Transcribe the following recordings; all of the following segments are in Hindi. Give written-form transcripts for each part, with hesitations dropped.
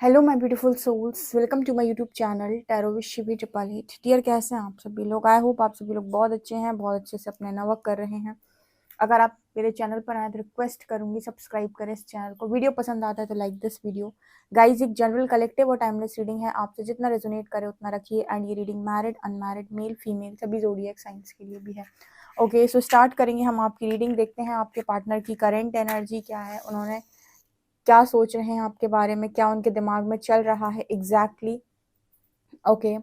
Hello my beautiful souls, welcome to my YouTube channel tarot with Shivi triple eight. Dear, कैसे हैं आप सभी लोग? आई होप आप सभी लोग बहुत अच्छे हैं, बहुत अच्छे से अपने वर्क कर रहे हैं। अगर आप मेरे चैनल पर आए तो रिक्वेस्ट करूंगी सब्सक्राइब करें इस चैनल को। वीडियो पसंद आता है तो लाइक दिस वीडियो। गाइज, एक जनरल कलेक्टिव और टाइमलेस रीडिंग है, आपसे जितना रेजोनेट करे उतना रखिए। एंड ये reading married, unmarried, male, female सभी ज़ोडिएक साइंस के लिए भी है। ओके, सो स्टार्ट करेंगे हम आपकी रीडिंग। देखते हैं आपके पार्टनर की करेंट एनर्जी क्या है, उन्होंने क्या सोच रहे हैं आपके बारे में, क्या उनके दिमाग में चल रहा है एग्जैक्टली। ओके,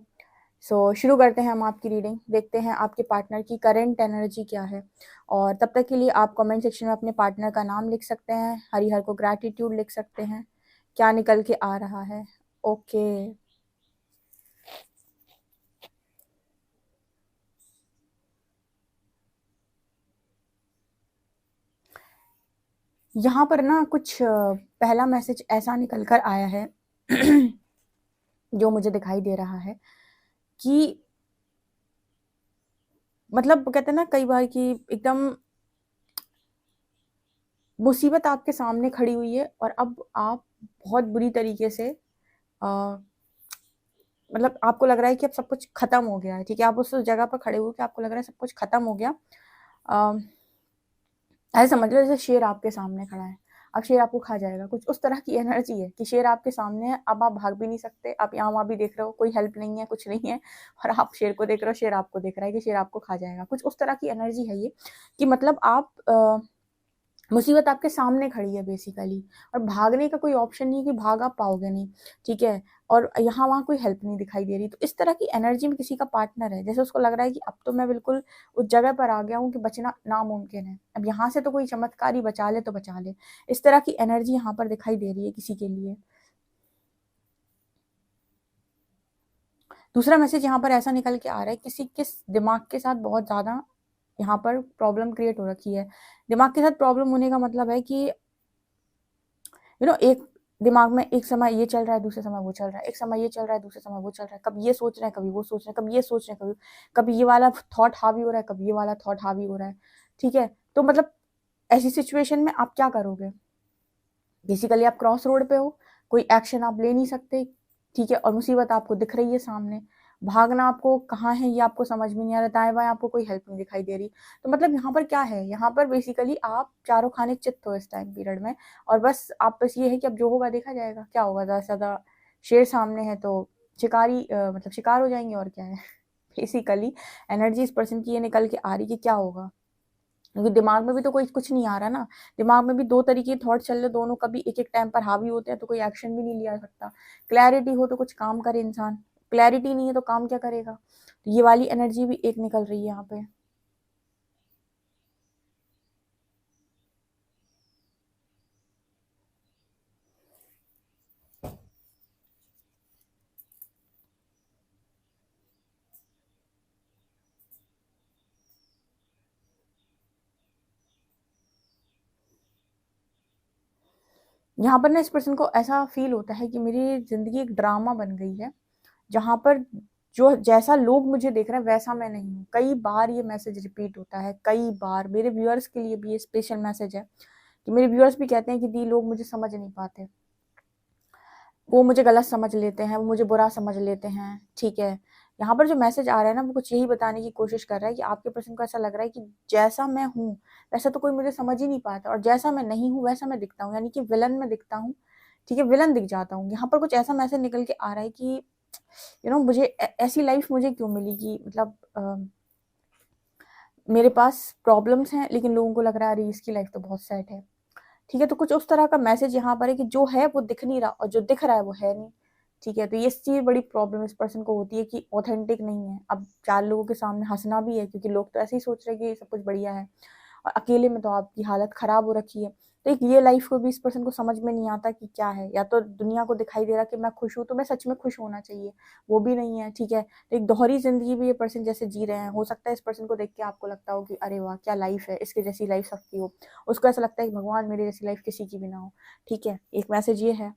सो शुरू करते हैं हम आपकी रीडिंग। देखते हैं आपके पार्टनर की करेंट एनर्जी क्या है। और तब तक के लिए आप कमेंट सेक्शन में अपने पार्टनर का नाम लिख सकते हैं, हरिहर को ग्रैटिट्यूड लिख सकते हैं। क्या निकल के आ रहा है? ओके, यहाँ पर ना कुछ पहला मैसेज ऐसा निकल कर आया है जो मुझे दिखाई दे रहा है कि मतलब कहते हैं ना कई बार कि एकदम मुसीबत आपके सामने खड़ी हुई है और अब आप बहुत बुरी तरीके से मतलब आपको लग रहा है कि अब सब कुछ खत्म हो गया है। ठीक है, आप उस जगह पर खड़े हुए कि आपको लग रहा है सब कुछ खत्म हो गया। अ, ऐसे समझ लो जैसे शेर आपके सामने खड़ा है, अब शेर आपको खा जाएगा, कुछ उस तरह की एनर्जी है कि शेर आपके सामने है, अब आप भाग भी नहीं सकते। आप यहाँ वहाँ भी देख रहे हो, कोई हेल्प नहीं है, कुछ नहीं है, और आप शेर को देख रहे हो, शेर आपको देख रहा है कि शेर आपको खा जाएगा। कुछ उस तरह की एनर्जी है ये कि मतलब आप मुसीबत आपके सामने खड़ी है बेसिकली, और भागने का कोई ऑप्शन नहीं है कि भाग आप पाओगे नहीं। ठीक है, और यहाँ वहाँ कोई हेल्प नहीं दिखाई दे रही। तो इस तरह की एनर्जी में किसी का पार्टनर है, जैसे उसको लग रहा है कि अब तो मैं बिल्कुल उस जगह पर आ गया हूँ कि बचना नामुमकिन है, अब यहाँ से तो कोई चमत्कारी बचा ले तो बचा ले। इस तरह की एनर्जी यहाँ पर दिखाई दे रही है किसी के लिए। दूसरा मैसेज यहाँ पर ऐसा निकल के आ रहा है, किसी के दिमाग के साथ बहुत ज्यादा यहाँ पर प्रॉब्लम क्रिएट हो रखी है। दिमाग के साथ प्रॉब्लम होने का मतलब है कि एक दिमाग में एक समय ये चल रहा है, दूसरे समय वो चल रहा है, एक समय ये चल रहा है, दूसरे समय वो चल रहा है, कभी ये सोच रहे हैं, कभी वो सोच रहे हैं, कभी ये सोच रहे हैं, कभी कभी ये वाला थॉट हावी हो रहा है, कभी ये वाला थॉट हावी हो रहा है। ठीक है, तो मतलब ऐसी सिचुएशन में आप क्या करोगे? बेसिकली आप क्रॉस रोड पे हो, कोई एक्शन आप ले नहीं सकते। ठीक है, और मुसीबत आपको दिख रही है सामने, भागना आपको कहाँ है ये आपको समझ में नहीं आ रहा, दाएं बाएं आपको कोई हेल्प नहीं दिखाई दे रही। तो मतलब यहाँ पर क्या है, यहाँ पर बेसिकली आप चारों खाने चित्त हो इस टाइम पीरियड में। और बस आप बस ये है कि अब जो होगा देखा जाएगा, क्या होगा, ज्यादा से ज्यादा शेर सामने है तो शिकारी मतलब शिकार हो जाएंगे, और क्या है बेसिकली एनर्जी इस पर्सन की ये निकल के आ रही कि क्या होगा, क्योंकि दिमाग में भी तो कोई कुछ नहीं आ रहा ना। दिमाग में भी दो तरीके के थॉट चल रहे, दोनों कभी एक एक टाइम पर हावी होते हैं, तो कोई एक्शन भी नहीं लिया सकता। क्लैरिटी हो तो कुछ काम करे इंसान, क्लैरिटी नहीं है तो काम क्या करेगा। तो ये वाली एनर्जी भी एक निकल रही है यहाँ पे। यहाँ पर ना इस पर्सन को ऐसा फील होता है कि मेरी जिंदगी एक ड्रामा बन गई है, जहाँ पर जो जैसा लोग मुझे देख रहे हैं वैसा मैं नहीं हूँ। कई बार ये मैसेज रिपीट होता है, कई बार मेरे व्यूअर्स के लिए भी ये स्पेशल मैसेज है कि मेरे व्यूअर्स भी कहते हैं कि दी लोग मुझे समझ नहीं पाते, वो मुझे गलत समझ लेते हैं, वो मुझे बुरा समझ लेते हैं। ठीक है, यहाँ पर जो मैसेज आ रहा है ना वो कुछ यही बताने की कोशिश कर रहा है कि आपके पर्सन को ऐसा लग रहा है कि जैसा मैं हूँ वैसा तो कोई मुझे समझ ही नहीं पाता, और जैसा मैं नहीं हूँ वैसा मैं दिखता हूँ, यानी कि विलन में दिखता हूँ। ठीक है, विलन दिख जाता हूँ। यहाँ पर कुछ ऐसा मैसेज निकल के आ रहा है कि मुझे ऐसी लाइफ मुझे क्यों मिली कि मतलब मेरे पास प्रॉब्लम्स हैं लेकिन लोगों को लग रहा है अरे इसकी लाइफ तो बहुत सेट है। ठीक है, तो कुछ उस तरह का मैसेज यहाँ पर है कि जो है वो दिख नहीं रहा और जो दिख रहा है वो है नहीं। ठीक है, तो ये चीज बड़ी प्रॉब्लम इस पर्सन को होती है कि ऑथेंटिक नहीं है। अब चार लोगों के सामने हंसना भी है क्योंकि लोग तो ऐसे ही सोच रहे हैं कि सब कुछ बढ़िया है, और अकेले में तो आपकी हालत खराब हो रखी है। तो एक ये लाइफ को भी इस पर्सन को समझ में नहीं आता कि क्या है, या तो दुनिया को दिखाई दे रहा कि मैं खुश हूँ तो मैं सच में खुश होना चाहिए, वो भी नहीं है। ठीक है, तो एक दोहरी जिंदगी भी ये पर्सन जैसे जी रहे हैं। हो सकता है इस पर्सन को देख के आपको लगता हो कि अरे वाह क्या लाइफ है, इसके जैसी लाइफ सबकी हो। उसको ऐसा लगता है कि भगवान मेरी जैसी लाइफ किसी की भी ना हो। ठीक है, एक मैसेज ये है।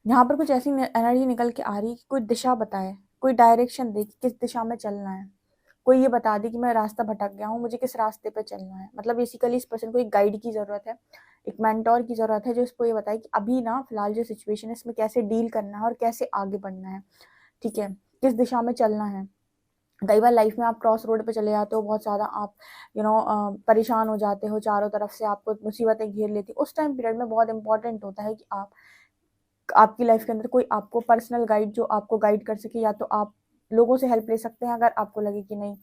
यहाँ पर कुछ ऐसी एनर्जी निकल के आ रही है कि कोई दिशा बताए, कोई डायरेक्शन दे कि किस दिशा में चलना है, कोई ये बता दे कि मैं रास्ता भटक गया हूँ, मुझे किस रास्ते पे चलना है। मतलब बेसिकली इस पर्सन को एक गाइड की ज़रूरत है, एक मेंटोर की ज़रूरत है जो इसको ये बताए कि अभी ना फिलहाल जो सिचुएशन है इसमें कैसे डील करना है और कैसे आगे बढ़ना है, ठीक है, किस दिशा में चलना है। कई बार लाइफ में आप क्रॉस रोड पे चले जाते हो, बहुत ज़्यादा आप परेशान हो जाते हो, चारों तरफ से आपको मुसीबतें घेर लेती, उस टाइम पीरियड में बहुत इंपॉर्टेंट होता है कि आपकी लाइफ के अंदर कोई आपको पर्सनल गाइड जो आपको गाइड कर सके, या तो आप लोगों से हेल्प ले सकते हैं अगर आपको लगे कि नहीं,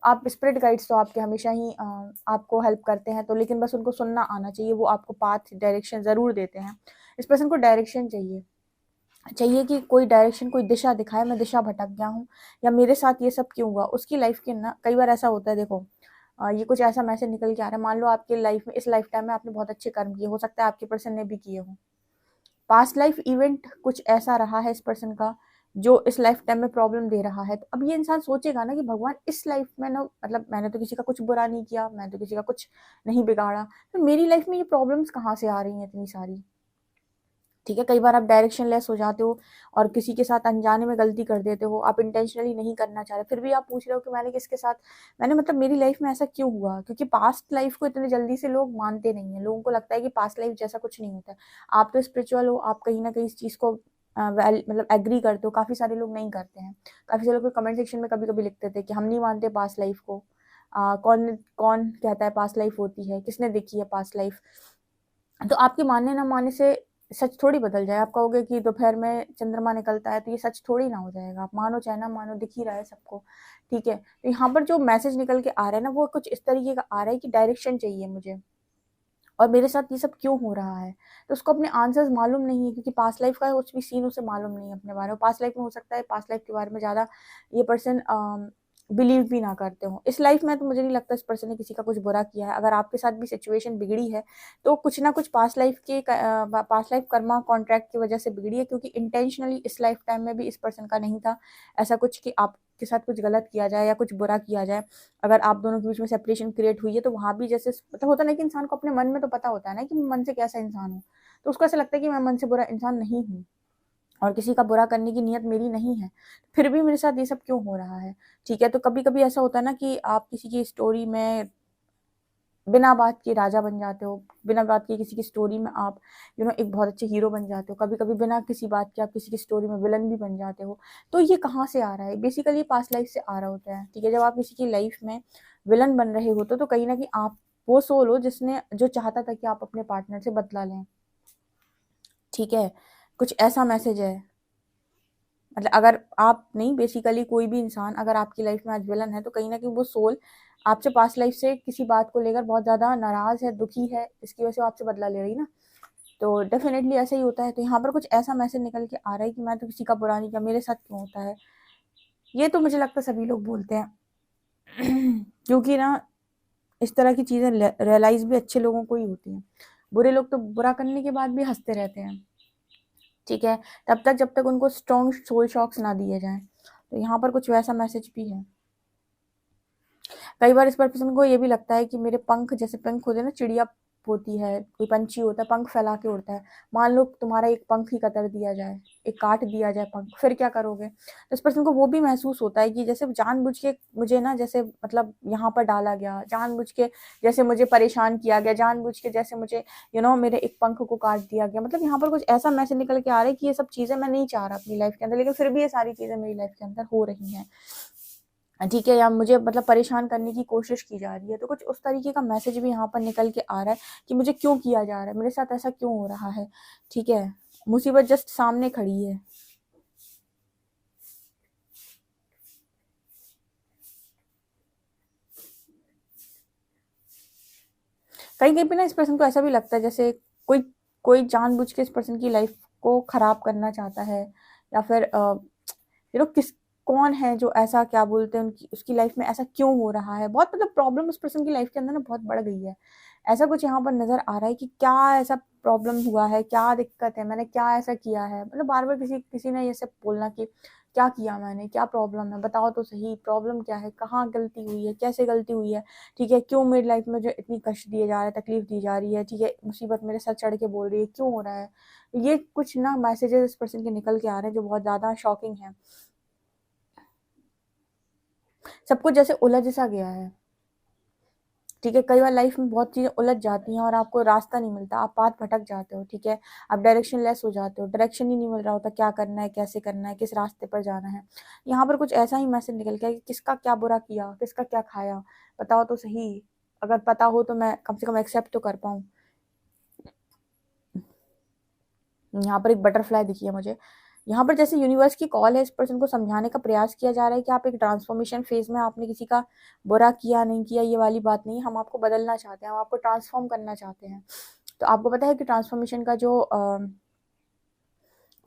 आप स्पिरिट गाइड्स तो आपके हमेशा ही आपको हेल्प करते हैं, तो लेकिन बस उनको सुनना आना चाहिए, वो आपको पाथ डायरेक्शन ज़रूर देते हैं। इस पर्सन को डायरेक्शन चाहिए, चाहिए कि कोई डायरेक्शन, कोई दिशा दिखाए, मैं दिशा भटक गया हूँ या मेरे साथ ये सब क्यों हुआ। उसकी लाइफ के ना कई बार ऐसा होता है, देखो ये कुछ ऐसा मैसेज निकल के आ रहा है, मान लो आपके लाइफ में इस लाइफ टाइम में आपने बहुत अच्छे कर्म किए, हो सकता है आपके पर्सन ने भी किए हों, पास्ट लाइफ इवेंट कुछ ऐसा रहा है इस पर्सन का जो इस लाइफ टाइम में प्रॉब्लम दे रहा है, तो अब ये इंसान सोचेगा ना कि भगवान इस लाइफ में ना, मतलब मैंने तो किसी का कुछ बुरा नहीं किया, मैं तो किसी का कुछ नहीं बिगाड़ा, तो मेरी लाइफ में ये प्रॉब्लम्स कहाँ से आ रही हैं इतनी सारी। ठीक है, कई बार आप डायरेक्शन लेस हो जाते हो और किसी के साथ अनजाने में गलती कर देते हो, आप इंटेंशनली नहीं करना चाह रहे, फिर भी आप पूछ रहे हो कि मैंने किसके साथ, मैंने मतलब मेरी लाइफ में ऐसा क्यों हुआ, क्योंकि पास्ट लाइफ को इतनी जल्दी से लोग मानते नहीं है, लोगों को लगता है कि पास्ट लाइफ जैसा कुछ नहीं होता है। आप तो स्पिरिचुअल हो, आप कहीं ना कहीं इस चीज़ को मतलब एग्री करते हो, काफ़ी सारे लोग नहीं करते हैं। काफ़ी सारे लोग कमेंट सेक्शन में कभी कभी लिखते थे कि हम नहीं मानते पास्ट लाइफ को, कौन कौन कहता है पास्ट लाइफ होती है, किसने देखी है पास्ट लाइफ। तो आपके मानने ना मानने से सच थोड़ी बदल जाए। आप कहोगे कि दोपहर में चंद्रमा निकलता है तो ये सच थोड़ी ना हो जाएगा, आप मानो चाहे ना मानो, दिख ही रहा है सबको। ठीक है, तो यहाँ पर जो मैसेज निकल के आ रहा है ना, वो कुछ इस तरीके का आ रहा है कि डायरेक्शन चाहिए मुझे, और मेरे साथ ये सब क्यों हो रहा है। तो उसको अपने आंसर्स मालूम नहीं है, क्योंकि पास्ट लाइफ का कुछ भी सीन उसे मालूम नहीं है अपने बारे में। पास्ट लाइफ में हो सकता है पास्ट लाइफ के बारे में ज़्यादा ये पर्सन बिलीव भी ना करते हो। इस लाइफ में तो मुझे नहीं लगता इस पर्सन ने किसी का कुछ बुरा किया है। अगर आपके साथ भी सिचुएशन बिगड़ी है तो कुछ ना कुछ पास्ट लाइफ के पास्ट लाइफ कर्मा कॉन्ट्रैक्ट की वजह से बिगड़ी है, क्योंकि इंटेंशनली इस लाइफ टाइम में भी इस पर्सन का नहीं था ऐसा कुछ कि आपके साथ कुछ गलत किया जाए या कुछ बुरा किया जाए। अगर आप दोनों के बीच में सेपरेशन क्रिएट हुई है तो वहाँ भी जैसे मतलब होता है ना कि इंसान को अपने मन में तो पता होता है ना कि मैं मन से कैसा इंसान हूँ, तो उसको ऐसा लगता है कि मैं मन से बुरा इंसान नहीं हूँ और किसी का बुरा करने की नियत मेरी नहीं है, फिर भी मेरे साथ ये सब क्यों हो रहा है। ठीक है, तो कभी कभी ऐसा होता है ना कि आप किसी की स्टोरी में बिना बात के राजा बन जाते हो, बिना बात के किसी की स्टोरी में आप एक बहुत अच्छे हीरो बन जाते हो, कभी कभी बिना किसी बात के आप किसी की स्टोरी में विलन भी बन जाते हो। तो ये कहाँ से आ रहा है, बेसिकली पास्ट लाइफ से आ रहा होता है। ठीक है, जब आप किसी की लाइफ में विलन बन रहे होते तो कहीं ना कहीं आप वो सोल हो जिसने जो चाहता था कि आप अपने पार्टनर से बदला लें। ठीक है, कुछ ऐसा मैसेज है। मतलब अगर आप नहीं, बेसिकली कोई भी इंसान अगर आपकी लाइफ में आज विलन है तो कहीं ना कहीं वो सोल आपसे पास्ट लाइफ से किसी बात को लेकर बहुत ज़्यादा नाराज़ है, दुखी है, इसकी वजह से वो आपसे बदला ले रही ना। तो डेफिनेटली ऐसा ही होता है। तो यहाँ पर कुछ ऐसा मैसेज निकल के आ रहा है कि मैं तो किसी का बुरा नहीं किया, मेरे साथ क्यों होता है। ये तो मुझे लगता है सभी लोग बोलते हैं क्योंकि ना इस तरह की चीज़ें रियलाइज भी अच्छे लोगों को ही होती हैं। बुरे लोग तो बुरा करने के बाद भी हंसते रहते हैं। ठीक है, तब तक जब तक उनको स्ट्रॉन्ग सोल शॉक्स ना दिए जाएं। तो यहाँ पर कुछ वैसा मैसेज भी है। कई बार इस पर्सन को ये भी लगता है कि मेरे पंख, जैसे पंख होते हैं ना, चिड़िया होती है, कोई पंछी होता है पंख फैला के उड़ता है, मान लो तुम्हारा एक पंख ही कतर दिया जाए, एक काट दिया जाए पंख, फिर क्या करोगे। तो इस पर्सन को वो भी महसूस होता है कि जैसे जानबूझ के मुझे ना, जैसे मतलब यहाँ पर डाला गया जानबूझ के, जैसे मुझे परेशान किया गया जानबूझ के, जैसे मुझे मेरे एक पंख को काट दिया गया। मतलब यहाँ पर कुछ ऐसा मैसेज निकल के आ रहा है कि ये सब चीज़ें मैं नहीं चाह रहा अपनी लाइफ के अंदर, लेकिन फिर भी ये सारी चीज़ें मेरी लाइफ के अंदर हो रही हैं। ठीक है, या मुझे मतलब परेशान करने की कोशिश की जा रही है। तो कुछ उस तरीके का मैसेज भी यहाँ पर निकल के आ रहा है कि मुझे क्यों किया जा रहा है, मेरे साथ ऐसा क्यों हो रहा है। ठीक है, मुसीबत जस्ट सामने खड़ी है। कहीं कहीं पे ना इस पर्सन को ऐसा भी लगता है जैसे कोई कोई जानबूझ के इस पर्सन की लाइफ को खराब करना चाहता है, या फिर किस कौन है जो ऐसा, क्या बोलते हैं, उनकी उसकी लाइफ में ऐसा क्यों हो रहा है। बहुत मतलब प्रॉब्लम उस पर्सन की लाइफ के अंदर ना बहुत बढ़ गई है। ऐसा कुछ यहाँ पर नज़र आ रहा है कि क्या ऐसा प्रॉब्लम हुआ है, क्या दिक्कत है, मैंने क्या ऐसा किया है। मतलब बार-बार किसी ने ऐसे बोलना कि क्या किया मैंने, क्या प्रॉब्लम है, बताओ तो सही प्रॉब्लम क्या है, कहाँ गलती हुई है, कैसे गलती हुई है, ठीक है, क्यों मेरी लाइफ में जो इतनी कष्ट दिए जा रहा है, तकलीफ दी जा रही है, ठीक है, मुसीबत मेरे सर चढ़ के बोल रही है, क्यों हो रहा है। ये कुछ ना मैसेजेस इस पर्सन के निकल के आ रहे हैं जो बहुत ज़्यादा शॉकिंग है। सब कुछ जैसे उलझ सा गया है, ठीक है। कई बार लाइफ में बहुत चीज़ें उलझ जाती हैं और आपको रास्ता नहीं मिलता, आप पाथ भटक जाते हो, ठीक है। आप डायरेक्शन लेस हो जाते हो, डायरेक्शन ही नहीं मिल रहा होता, क्या करना है, कैसे करना है, किस रास्ते पर जाना है। यहाँ पर कुछ ऐसा ही मैसेज निकल गया कि किसका क्या बुरा किया, किसका क्या खाया, बताओ तो सही। अगर पता हो तो मैं कम से कम एक्सेप्ट तो कर पाऊँ। यहाँ पर एक बटरफ्लाई दिखी है मुझे। यहाँ पर जैसे यूनिवर्स की कॉल है, इस पर्सन को समझाने का प्रयास किया जा रहा है कि आप एक ट्रांसफॉर्मेशन फेज में, आपने किसी का बुरा किया नहीं किया ये वाली बात नहीं, हम आपको बदलना चाहते हैं, हम आपको ट्रांसफॉर्म करना चाहते हैं। तो आपको पता है कि ट्रांसफॉर्मेशन का जो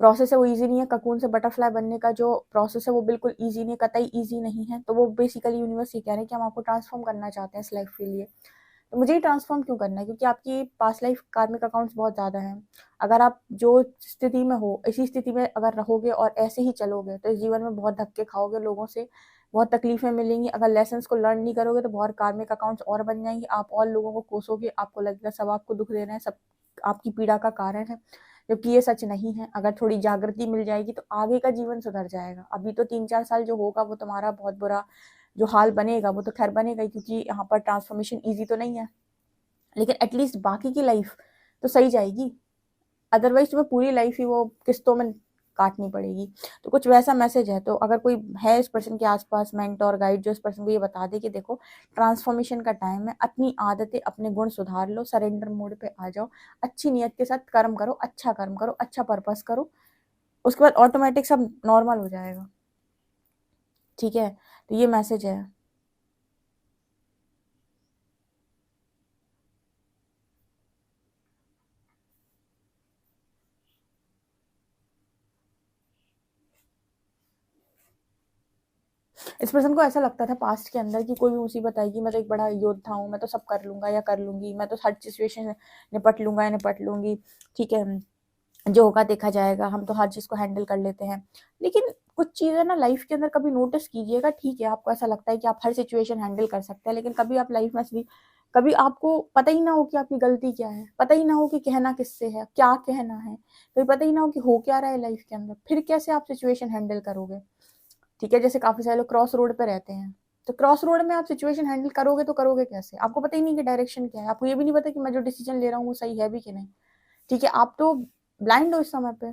प्रोसेस है वो ईजी नहीं है। ककून से बटरफ्लाई बनने का जो प्रोसेस है वो बिल्कुल ईजी नहीं है, कतई ईजी नहीं है। तो वो बेसिकली यूनिवर्स ये कह रहे हैं कि हम आपको ट्रांसफॉर्म करना चाहते हैं इस लाइफ के लिए। तो मुझे ही ट्रांसफॉर्म क्यों करना है, क्योंकि आपकी पास्ट लाइफ कार्मिक अकाउंट्स बहुत ज़्यादा हैं। अगर आप जो स्थिति में हो, इसी स्थिति में अगर रहोगे और ऐसे ही चलोगे तो इस जीवन में बहुत धक्के खाओगे लोगों से, बहुत तकलीफें मिलेंगी। अगर लेसन्स को लर्न नहीं करोगे तो बहुत कार्मिक अकाउंट्स और बन जाएंगे, आप और लोगों को कोसोगे, आपको लगेगा सब आपको दुख दे रहे हैं, सब आपकी पीड़ा का कारण है, जबकि ये सच नहीं है। अगर थोड़ी जागृति मिल जाएगी तो आगे का जीवन सुधर जाएगा। अभी तो 3-4 साल जो होगा वो तुम्हारा बहुत बुरा जो हाल बनेगा वो तो खैर बनेगा ही, क्योंकि यहाँ पर ट्रांसफॉर्मेशन ईजी तो नहीं है, लेकिन एटलीस्ट बाकी की लाइफ तो सही जाएगी। अदरवाइज तुम्हें पूरी लाइफ ही वो किस्तों में काटनी पड़ेगी। तो कुछ वैसा मैसेज है। तो अगर कोई है इस पर्सन के आसपास मेंटोर गाइड जो इस पर्सन को ये बता दे कि देखो ट्रांसफॉर्मेशन का टाइम है, अपनी आदतें अपने गुण सुधार लो, सरेंडर मोड पे आ जाओ, अच्छी नियत के साथ कर्म करो, अच्छा पर्पस करो, उसके बाद ऑटोमेटिक सब नॉर्मल हो जाएगा, ठीक है। तो ये मैसेज है। इस पर्सन को ऐसा लगता था पास्ट के अंदर कि कोई भी मुसीबत आएगी, मैं तो एक बड़ा योद्धा हूँ, मैं तो सब कर लूंगा या कर लूंगी, मैं तो हर सिचुएशन निपट लूंगा या निपट लूंगी, ठीक है, जो होगा देखा जाएगा, हम तो हर चीज़ को हैंडल कर लेते हैं। लेकिन कुछ चीज़ें ना लाइफ के अंदर कभी नोटिस कीजिएगा, ठीक है आपको ऐसा लगता है कि आप हर सिचुएशन हैंडल कर सकते हैं, लेकिन कभी आप लाइफ में कभी आपको पता ही ना हो कि आपकी गलती क्या है, पता ही ना हो कि कहना किससे है, क्या कहना है, कभी पता ही ना हो कि हो क्या रहा है लाइफ के अंदर, फिर कैसे आप सिचुएशन हैंडल करोगे, ठीक है। जैसे काफ़ी सारे लोग क्रॉस रोड पे रहते हैं, तो क्रॉस रोड में आप सिचुएशन हैंडल करोगे तो करोगे कैसे, आपको पता ही नहीं कि डायरेक्शन क्या है, आपको ये भी नहीं पता कि मैं जो डिसीजन ले रहा हूँ वो सही है भी कि नहीं, ठीक है, आप तो ब्लाइंड हो इस समय पे।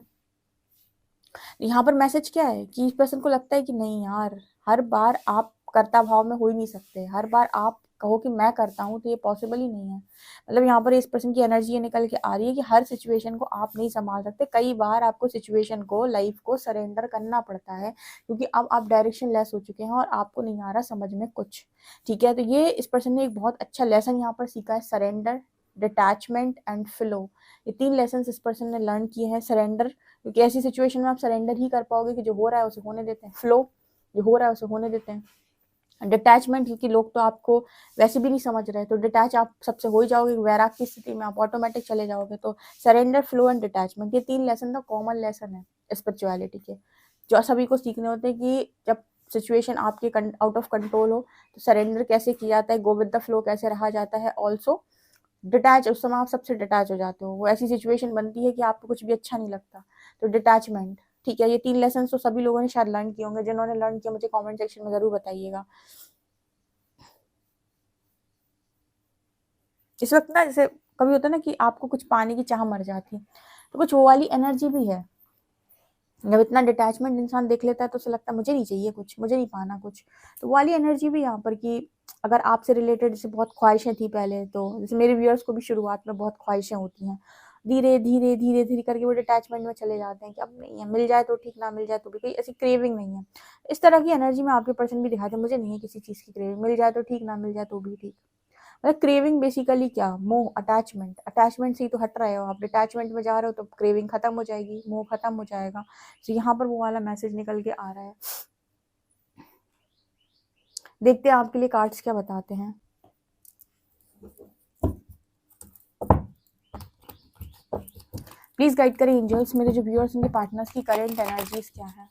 यहाँ पर मैसेज क्या है कि इस पर्सन को लगता है कि नहीं यार, हर बार आप कर्ता भाव में हो ही नहीं सकते, हर बार आप कहो कि मैं करता हूँ तो ये पॉसिबल ही नहीं है। मतलब यहाँ पर इस पर्सन की एनर्जी ये निकल के आ रही है कि हर सिचुएशन को आप नहीं संभाल सकते, कई बार आपको सिचुएशन को, लाइफ को सरेंडर करना पड़ता है, क्योंकि अब आप डायरेक्शन लेस हो चुके हैं और आपको नहीं आ रहा समझ में कुछ, ठीक है। तो ये इस पर्सन ने एक बहुत अच्छा लेसन यहाँ पर सीखा है, सरेंडर, डिटैचमेंट एंड फ्लो। ये 3 लेसन इस पर्सन ने लर्न किए हैं। सरेंडर, क्योंकि ऐसी सिचुएशन में आप सरेंडर ही कर पाओगे कि जो हो रहा है उसे होने देते हैं, फ्लो, जो हो रहा है उसे होने देते हैं, डिटैचमेंट, क्योंकि लोग तो आपको वैसे भी नहीं समझ रहे, तो डिटैच आप सबसे हो ही जाओगे, वैराग की स्थिति में आप ऑटोमेटिक चले जाओगे। तो सरेंडर, फ्लो एंड डिटैचमेंट, ये 3 लेसन ना कॉमन लेसन है स्पिरिचुअलिटी के, जो सभी को सीखने होते हैं कि जब सिचुएशन आपके आउट ऑफ कंट्रोल हो तो सरेंडर कैसे किया जाता है, गो विद द फ्लो कैसे रहा जाता है, ऑल्सो डिटैच, उस समय आप सबसे डिटैच हो जाते हो, वो ऐसी सिचुएशन बनती है कि आपको कुछ भी अच्छा नहीं लगता, तो डिटैचमेंट, ठीक है। ये 3 लेसन तो सभी लोगों ने शायद लर्न किए होंगे, जिन्होंने लर्न किया मुझे कमेंट सेक्शन में जरूर बताइएगा। इस वक्त ना जैसे कभी होता है ना कि आपको कुछ पाने की चाह मर जाती, तो कुछ वो वाली एनर्जी भी है। जब इतना डिटैचमेंट इंसान देख लेता है तो उसे लगता है मुझे नहीं चाहिए कुछ, मुझे नहीं पाना कुछ, तो वो वाली एनर्जी भी यहाँ पर कि अगर आपसे रिलेटेड जैसे बहुत ख्वाहिशें थी पहले, तो जैसे मेरे व्यूअर्स को भी शुरुआत में बहुत ख्वाहिशें होती हैं, धीरे धीरे धीरे धीरे करके वो डिटैचमेंट में चले जाते हैं कि अब नहीं है, मिल जाए तो ठीक, ना मिल जाए तो भी, कोई ऐसी क्रेविंग नहीं है। इस तरह की एनर्जी में आपके पर्सन भी दिखाते हैं, मुझे नहीं है किसी चीज़ की क्रेविंग, मिल जाए तो ठीक, ना मिल जाए तो भी ठीक। मतलब क्रेविंग बेसिकली क्या, मोह, अटैचमेंट, अटैचमेंट से ही तो हट रहे हो आप, डिटैचमेंट में जा रहे हो तो क्रेविंग खत्म हो जाएगी, मोह खत्म हो जाएगा। तो यहाँ पर वो वाला मैसेज निकल के आ रहा है। देखते हैं आपके लिए कार्ड्स क्या बताते हैं। प्लीज गाइड करें एंजल्स, मेरे जो व्यूअर्स उनके पार्टनर्स की करंट एनर्जीज क्या है।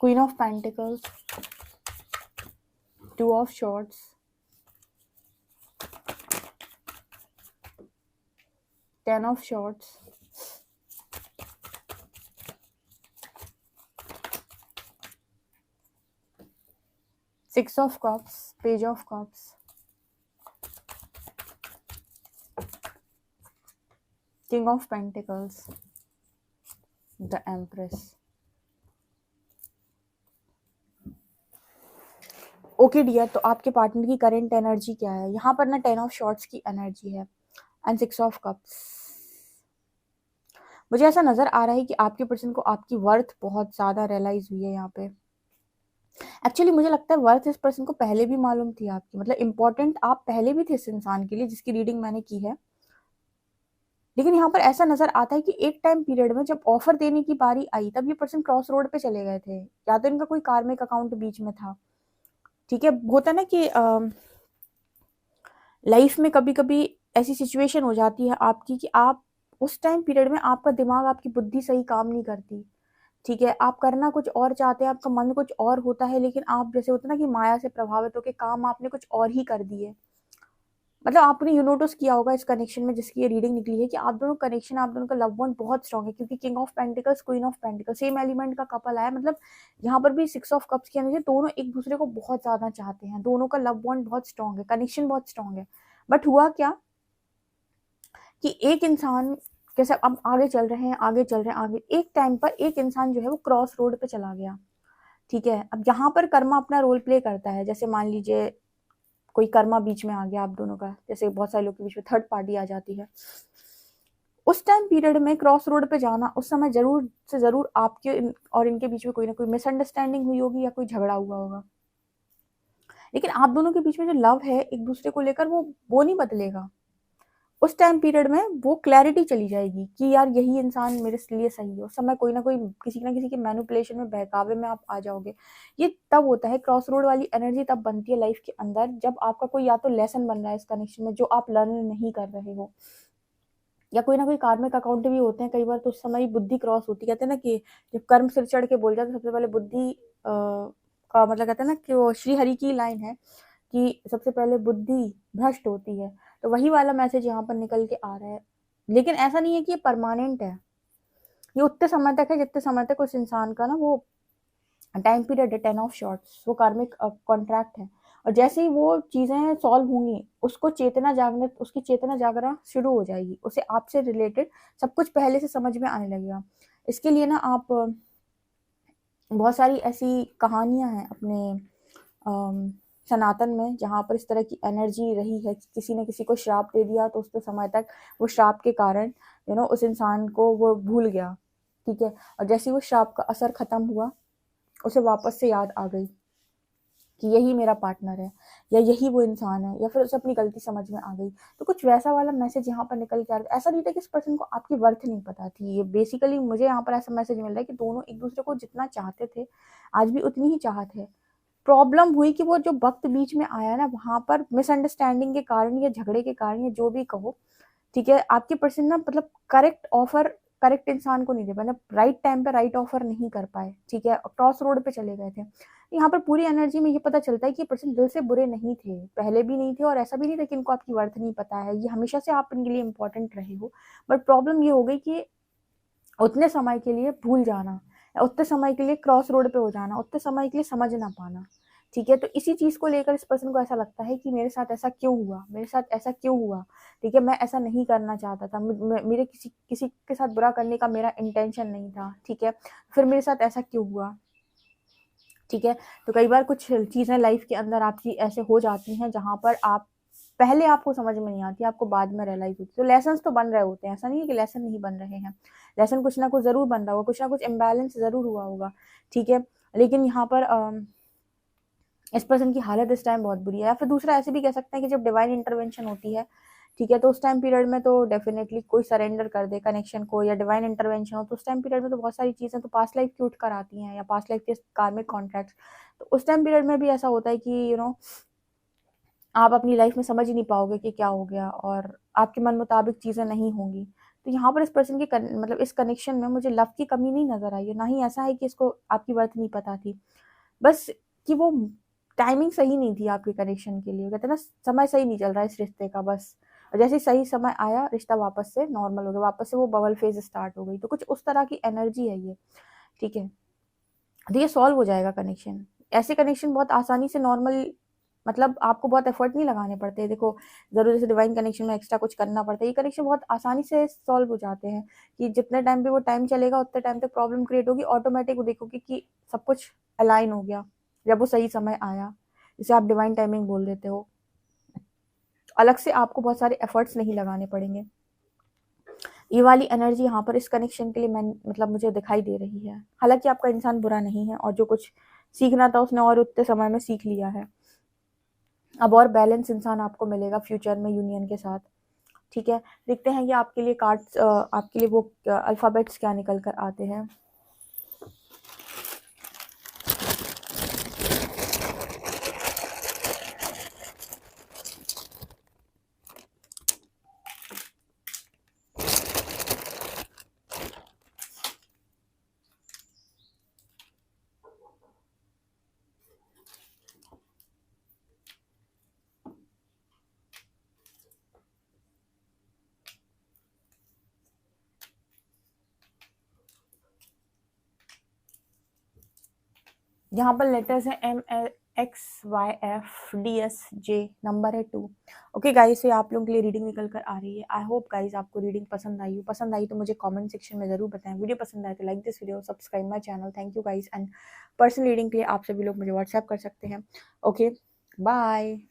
Queen of Pentacles, Two of Swords, Ten of Swords, Six of Cups, Page of Cups, King of Pentacles, The Empress। Okay dear, तो आपके पार्टनर की करंट एनर्जी क्या है? यहाँ पर ना 10 ऑफ शॉर्ट्स की एनर्जी है एंड 6 ऑफ कप्स। मुझे ऐसा नजर आ रहा है कि आपके पर्सन को आपकी वर्थ बहुत ज्यादा रियलाइज हुई है यहाँ पे। एक्चुअली मुझे लगता है वर्थ इस पर्सन को पहले भी मालूम थी आपकी, मतलब इंपॉर्टेंट आप पहले भी थे इस इंसान के लिए जिसकी रीडिंग मैंने की है। लेकिन यहाँ पर ऐसा नजर आता है कि एक टाइम पीरियड में जब ऑफर देने की बारी आई तब ये पर्सन क्रॉस रोड पे चले गए थे, या तो इनका कोई कार्मिक अकाउंट बीच में था। ठीक है, होता ना कि लाइफ में कभी कभी ऐसी सिचुएशन हो जाती है आपकी कि आप उस टाइम पीरियड में आपका दिमाग, आपकी बुद्धि सही काम नहीं करती। ठीक है, आप करना कुछ और चाहते हैं, आपका मन कुछ और होता है, लेकिन आप जैसे होता है ना कि माया से प्रभावित होकर काम आपने कुछ और ही कर दिए। मतलब आपने यू नोटिस किया होगा इस कनेक्शन में जिसकी ये रीडिंग निकली है कि आप दोनों कनेक्शन, आप दोनों का लव बॉन्ड बहुत स्ट्रांग है, क्योंकि king of pentacles, queen of pentacles, same element का कपल आया। मतलब यहाँ पर भी 6 ऑफ कप्स के अंदर दोनों एक दूसरे को बहुत ज्यादा चाहते हैं, दोनों का लव बॉन्ड बहुत स्ट्रांग है, कनेक्शन बहुत स्ट्रांग है। बट हुआ क्या कि एक इंसान कैसे, अब आगे चल रहे हैं, आगे चल रहे हैं, आगे एक टाइम पर एक इंसान जो है वो क्रॉस रोड पे चला गया। ठीक है, अब यहाँ पर कर्मा अपना रोल प्ले करता है। जैसे मान लीजिए कोई कर्मा बीच में आ गया आप दोनों का, जैसे बहुत सारे लोग के बीच में थर्ड पार्टी आ जाती है। उस टाइम पीरियड में क्रॉस रोड पे जाना, उस समय जरूर से जरूर आपके और इनके बीच में कोई ना कोई मिसअंडरस्टैंडिंग हुई होगी या कोई झगड़ा हुआ होगा। लेकिन आप दोनों के बीच में जो लव है एक दूसरे को लेकर, वो नहीं बदलेगा। उस टाइम पीरियड में वो क्लैरिटी चली जाएगी कि यार यही इंसान मेरे लिए सही है। उस समय कोई ना कोई किसी ना किसी के मैनिपुलेशन में, बहकावे में आप आ जाओगे। ये तब होता है, क्रॉस रोड वाली एनर्जी तब बनती है लाइफ के अंदर जब आपका कोई या तो लेसन बन रहा है इस कनेक्शन में जो आप लर्न नहीं कर रहे हो, या कोई ना कोई कार्मिक अकाउंट भी होते हैं कई बार। तो उस समय बुद्धि क्रॉस होती है। कहते हैं ना कि जब कर्म सिर चढ़ के बोल जाते तो सबसे पहले बुद्धि का मतलब, कहते हैं ना कि वो श्री हरि की लाइन है कि सबसे पहले बुद्धि भ्रष्ट होती है। तो वही वाला मैसेज यहाँ पर निकल के आ रहा है। लेकिन ऐसा नहीं है कि ये परमानेंट है, ये उतने समय तक है जितने समय तक उस इंसान का ना वो टाइम पीरियड है। 10 ऑफ शॉर्ट्स वो कार्मिक कॉन्ट्रैक्ट है। और जैसे ही वो चीजें सॉल्व होंगी, उसको चेतना जागने, उसकी चेतना जागना शुरू हो जाएगी, उसे आपसे रिलेटेड सब कुछ पहले से समझ में आने लगेगा। इसके लिए ना आप बहुत सारी ऐसी कहानियां हैं अपने सनातन में जहाँ पर इस तरह की एनर्जी रही है कि किसी ने किसी को श्राप दे दिया तो उसके समय तक वो श्राप के कारण उस इंसान को वो भूल गया। ठीक है, और जैसे ही वो श्राप का असर खत्म हुआ, उसे वापस से याद आ गई कि यही मेरा पार्टनर है या यही वो इंसान है, या फिर उसे अपनी गलती समझ में आ गई। तो कुछ वैसा वाला मैसेज यहाँ पर निकल के आ रहा है। ऐसा नहीं था कि इस पर्सन को आपकी वर्थ नहीं पता थी। ये बेसिकली मुझे यहाँ पर ऐसा मैसेज मिल रहा है कि दोनों एक दूसरे को जितना चाहते थे आज भी उतनी ही चाहत है। प्रॉब्लम हुई कि वो जो वक्त बीच में आया ना, वहां पर मिसअंडरस्टैंडिंग के कारण या झगड़े के कारण या जो भी कहो, ठीक है, आपके पर्सन ना मतलब करेक्ट ऑफर करेक्ट इंसान को नहीं दे पाए, मतलब राइट टाइम पे राइट ऑफर नहीं कर पाए। ठीक है, क्रॉस रोड पे चले गए थे। यहाँ पर पूरी एनर्जी में ये पता चलता है कि पर्सन दिल से बुरे नहीं थे, पहले भी नहीं थे, और ऐसा भी नहीं था कि इनको आपकी वर्थ नहीं पता है। ये हमेशा से आप इनके लिए इंपॉर्टेंट रहे हो। बट प्रॉब्लम ये हो गई कि उतने समय के लिए भूल जाना, उतने समय के लिए क्रॉस रोड पे हो जाना, उतने समय के लिए समझ ना पाना। ठीक है, तो इसी चीज को लेकर इस पर्सन को ऐसा लगता है कि मेरे साथ ऐसा क्यों हुआ, मेरे साथ ऐसा क्यों हुआ। ठीक है, मैं ऐसा नहीं करना चाहता था, मेरे किसी किसी के साथ बुरा करने का मेरा इंटेंशन नहीं था। ठीक है, फिर मेरे साथ ऐसा क्यों हुआ। ठीक है, तो कई बार कुछ चीजें लाइफ के अंदर आपकी ऐसे हो जाती हैं जहां पर आप पहले आपको समझ में नहीं आती, आपको बाद में रियलाइज होती है। तो लेसन तो बन रहे होते हैं, ऐसा नहीं है कि लेसन नहीं बन रहे हैं। लेसन कुछ ना कुछ जरूर बन रहा होगा, कुछ ना कुछ इम्बैलेंस जरूर हुआ होगा। ठीक है, लेकिन यहाँ पर इस पर्सन की हालत इस टाइम बहुत बुरी है। या फिर दूसरा ऐसे भी कह सकते हैं कि जब डिवाइन इंटरवेंशन होती है ठीक है। तो उस टाइम पीरियड में तो डेफिनेटली कोई सरेंडर कर दे कनेक्शन को या डिवाइन इंटरवेंशन हो, तो उस टाइम पीरियड में तो बहुत सारी चीज़ें तो पास्ट लाइफ की उठ कर आती हैं, या पास्ट लाइफ के कार्मिक कॉन्ट्रैक्ट्स। तो उस टाइम पीरियड में भी ऐसा होता है कि आप अपनी लाइफ में समझ ही नहीं पाओगे कि क्या हो गया, और आपके मन मुताबिक चीज़ें नहीं होंगी। तो यहाँ पर इस पर्सन की मतलब इस कनेक्शन में मुझे लव की कमी नहीं नज़र आई है, ना ही ऐसा है कि इसको आपकी वर्थ नहीं पता थी, बस कि वो टाइमिंग सही नहीं थी आपके कनेक्शन के लिए। कहते हैं ना, समय सही नहीं चल रहा है इस रिश्ते का बस। और जैसे ही सही समय आया, रिश्ता वापस से नॉर्मल हो गया, वापस से वो बबल फेज स्टार्ट हो गई। तो कुछ उस तरह की एनर्जी है ये, ठीक है। तो ये सॉल्व हो जाएगा कनेक्शन। ऐसे कनेक्शन बहुत आसानी से नॉर्मल, मतलब आपको बहुत एफर्ट नहीं लगाने पड़ते। देखो, ज़रूर जैसे डिवाइन कनेक्शन में एक्स्ट्रा कुछ करना पड़ता है, ये कनेक्शन बहुत आसानी से सॉल्व हो जाते हैं। कि जितने टाइम पे वो टाइम चलेगा उतने टाइम तक प्रॉब्लम क्रिएट होगी, ऑटोमेटिक वो देखोगे कि सब कुछ अलाइन हो गया जब वो सही समय आया, जिसे आप डिवाइन टाइमिंग बोल देते हो। अलग से आपको बहुत सारे एफर्ट्स नहीं लगाने पड़ेंगे। ये वाली एनर्जी यहाँ पर इस कनेक्शन के लिए मैं मतलब मुझे दिखाई दे रही है। हालांकि आपका इंसान बुरा नहीं है, और जो कुछ सीखना था उसने और उतने समय में सीख लिया है। अब और बैलेंस इंसान आपको मिलेगा फ्यूचर में यूनियन के साथ, ठीक है। देखते हैं कि आपके लिए कार्ड्स, आपके लिए वो अल्फ़ाबेट्स क्या निकल कर आते हैं। यहाँ पर लेटर्स हैं MXYFDSJ, नंबर है 2। ओके गाइस, ये आप लोगों के लिए रीडिंग निकल कर आ रही है। आई होप गाइस आपको रीडिंग पसंद आई हो। पसंद आई तो मुझे कमेंट सेक्शन में ज़रूर बताएं। वीडियो पसंद आए तो like this video, subscribe my channel. Thank you guys. And personal reading के लिए आप सभी लोग मुझे व्हाट्सएप कर सकते हैं। Okay, bye.